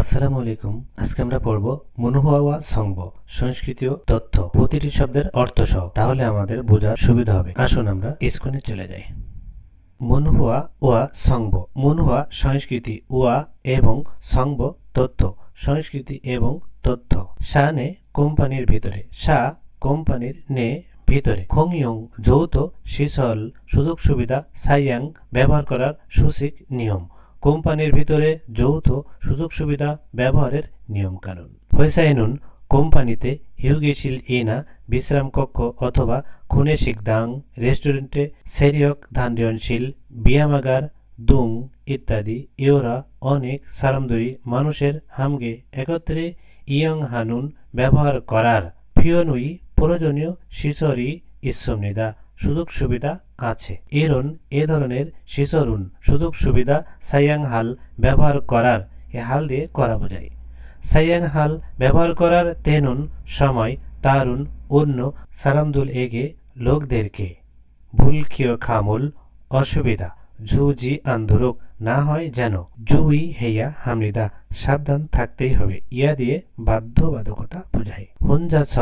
আসসালামু আলাইকুম। আজকে আমরা পড়ব মনুহুয়া সংব সংস্কৃতি ও তথ্য প্রতিটি শব্দের অর্থ সহ, তাহলে আমাদের বোঝার সুবিধা হবে। আসুন আমরা স্ক্রিনে চলে যাই। মনুহুয়া ওয়া সংব। মনুহুয়া সংস্কৃতি, ওয়া এবং সংব তথ্য, সংস্কৃতি এবং তথ্য। শানে কোম্পানির ভিতরে, শা কোম্পানির নে ভিতরে। খংইয়ং যৌথ শিসল সুযোগ সুবিধা, সাইয়াং ব্যবহার করার সূচিক নিয়ম। কোম্পানির ভিতরে যৌথ সুযোগ সুবিধা ব্যবহারের নিয়ম কানুন। হয়েসাইনুন কোম্পানিতে, হিউগেশিল ইনা বিশ্রাম কক্ষ অথবা খুনে শিকদাং রেস্টুরেন্টে, সেরিয়ক ধানশীল বিয়ামাগার দুং ইত্যাদি। ইয়োরা অনেক সারামদুরি মানুষের হামগে একত্রে ইয়ং হানুন ব্যবহার করার। ফিওনুই প্রয়োজনীয় শিশরি ইসমনিদা সুযোগ সুবিধা আছে। এরন এ ধরনের শিশরুন সুযোগ সুবিধা সাইয়াং হাল ব্যবহার করার। এ হাল দিয়ে করা বোঝায়। সাইয়াং হাল ব্যবহার করার তেনুন সময় তারুন অন্য সারামদুল এগে লোকদেরকে। ভুলক্ষীয় খামুল অসুবিধা, ঝুজি আন্দোলক না হয় যেন। জুই হেয়া হামলিদা সাবধান থাকতেই হবে। ইয়া দিয়ে বাধ্যবাধকতা বোঝায়। হুঞ্জা ছ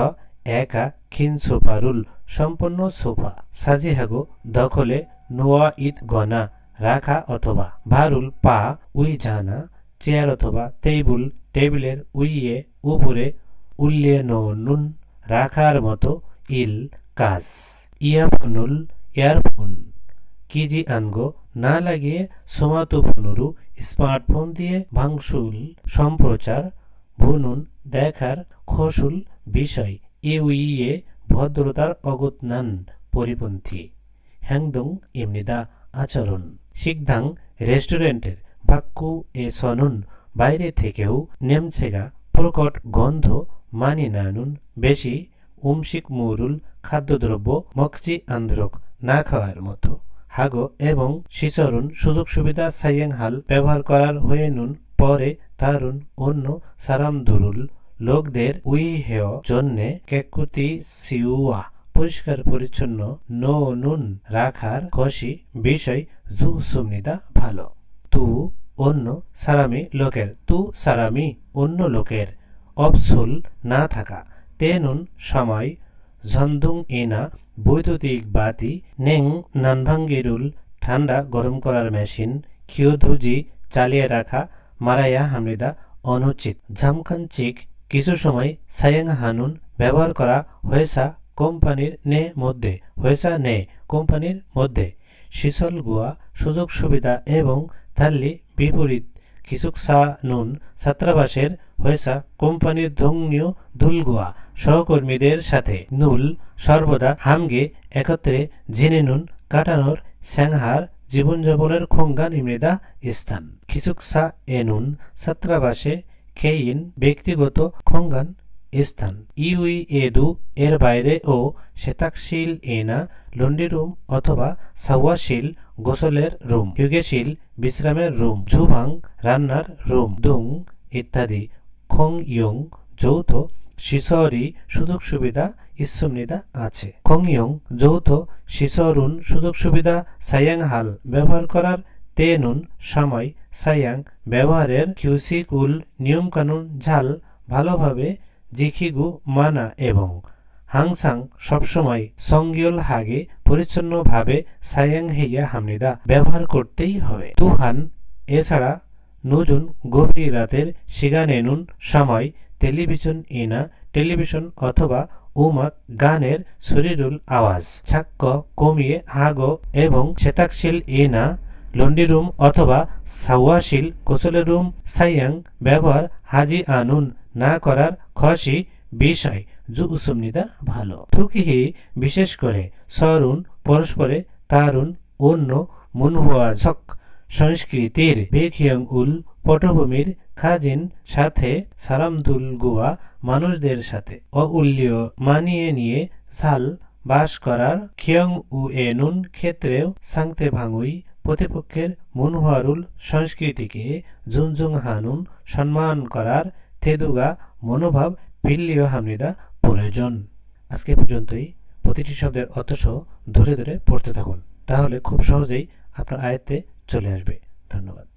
একা খিন সোফারুল সম্পন্ন সোফা। সাজিহাগো দখলে নোয়া ইত গনা রাখা অথবা। ভারুল পা উই জানা চেয়ার অথবা টেবিল টেবিলের উইয়ে উপরে উল্লিয়ে নুন রাখার মতো। ইল কাজ। ইয়াফনুল ইয়ারফোন কিজি আনগো না লাগিয়ে সোমাতু ফনুরু স্মার্টফোন দিয়ে ভাংসুল সম্প্রচার। ভুনুন দেখার খসুল বিষয়। ইউইয়ে ভদ্রতার অগতনান পরিপন্থী। হ্যাংদং ইমনিদা আচরণ। শিকদাং রেস্টুরেন্টের। বাক্কু এ সনুন বাইরে থেকেও নেমছেগা প্রকট গন্ধ মানি নানুন বেশি। উমশিক মুরুল খাদ্যদ্রব্য মকচি আন্দ্রক না খাওয়ার মতো। হাগো এবং শিচরুন সুযোগ সুবিধা সাইয়াং হাল ব্যবহার করার হয়ে নুন পরে তারুন অন্য সারামদুরুল লোকদের উইহেয় জন্যে কেকুতি সিউয়া পরিষ্কার পরিচ্ছন্ন নো নুন রাখার খসি বিষয়। জু সুমনিদা ভালো। তু অন্য সারামি লোকের। তু সারামি অন্য লোকের। অবসুল না থাকা। তেনুন সময়। ঝন্দুং এনা বৈদ্যুতিক বাতি। নেং নানভাঙ্গিরুল ঠান্ডা গরম করার মেশিন। খিওধুজি চালিয়ে রাখা। মারাইয়া হামলিদা অনুচিত। ঝামকানচিক কিছু সময়। সায়াং হানুন ব্যবহার করা হয়েছা কোম্পানির নে মধ্যে। হয়েছা নে কোম্পানির মধ্যে। শিসল গুয়া সুযোগ সুবিধা এবং থাল্লি বিপরীত। কিছুকসা নুন ছাত্রাবাসের। হয়েছা কোম্পানির ধংনীয় দুলগুয়া সহকর্মীদের সাথে। নুল সর্বদা হামগে একত্রে জেনে নুন কাটানোর স্যাংহার জীবনযাপনের খোঙ্গা নিমৃদা স্থান। কিছুকসা এনুন ছাত্রাবাসে খেইন ব্যক্তিগত খোঙ্গান স্থান। ইউই এদু এর বাইরে ও শ্বেতাকশীল এনা লন্ডি রুম অথবা সাওয়াশীল গোসলের রুম। হিউগেশীল বিশ্রামের রুম। ঝুভাং রান্নার রুম। দুং ইত্যাদি। খং ইয়ং যৌথ শিশরি সুযোগ সুবিধা ইসমনিদা আছে। খং ইয়ং যৌথ শিশরুন সুযোগ সুবিধা সাইয়াং হাল ব্যবহার করার। তেনুন সময়। সাইয়াং ব্যবহারের। কিউসিকুল নিয়মকানুন। ঝাল ভালোভাবে। জিখিগু মানা এবং। হাংসাং সবসময়। সঙ্গিয়ল হাগে পরিচ্ছন্নভাবে। সাইয়াং হেইয়া হামনিদা ব্যবহার করতেই হবে। তুহান এছাড়া। নুজুন গভীর রাতের। সিগানেনুন সময়। টেলিভিশন ইনা টেলিভিশন অথবা। উমাক গানের শরীরুল আওয়াজ। ছাক্ক কমিয়ে হাগো এবং শ্বেতাকশীল ইনা লন্ডি রুম অথবা সাওয়াশীল গোসলের রুম। সাইয়াং ব্যবহার হাজি আনুন না করার খসি বিষয়। জু উসুমনিদা ভালো। থুকিহি বিশেষ করে। সরুন পরস্পরে। তারুন অন্য। মুনহুয়া ঝক সংস্কৃতির। বেখিয়ং উল পটভূমির। খাজিন সাথে। সারামদুল গুয়া মানুষদের সাথে। অউল্লীয় মানিয়ে নিয়ে। ঝাল বাস করার। খিয়ং উ এনুন ক্ষেত্রেও। সাংতে ভাঙুই প্রতিপক্ষের। মুনহুয়ারুল সংস্কৃতিকে। ঝুনঝুং হানুন সম্মান করার। থেদুগা মনোভাব। পিল্লিও হামনিদা প্রয়োজন। আজকে পর্যন্তই। প্রতিটি শব্দের অর্থসহ ধরে ধরে পড়তে থাকুন, তাহলে খুব সহজেই আপনার আয়ত্তে চলে আসবে। ধন্যবাদ।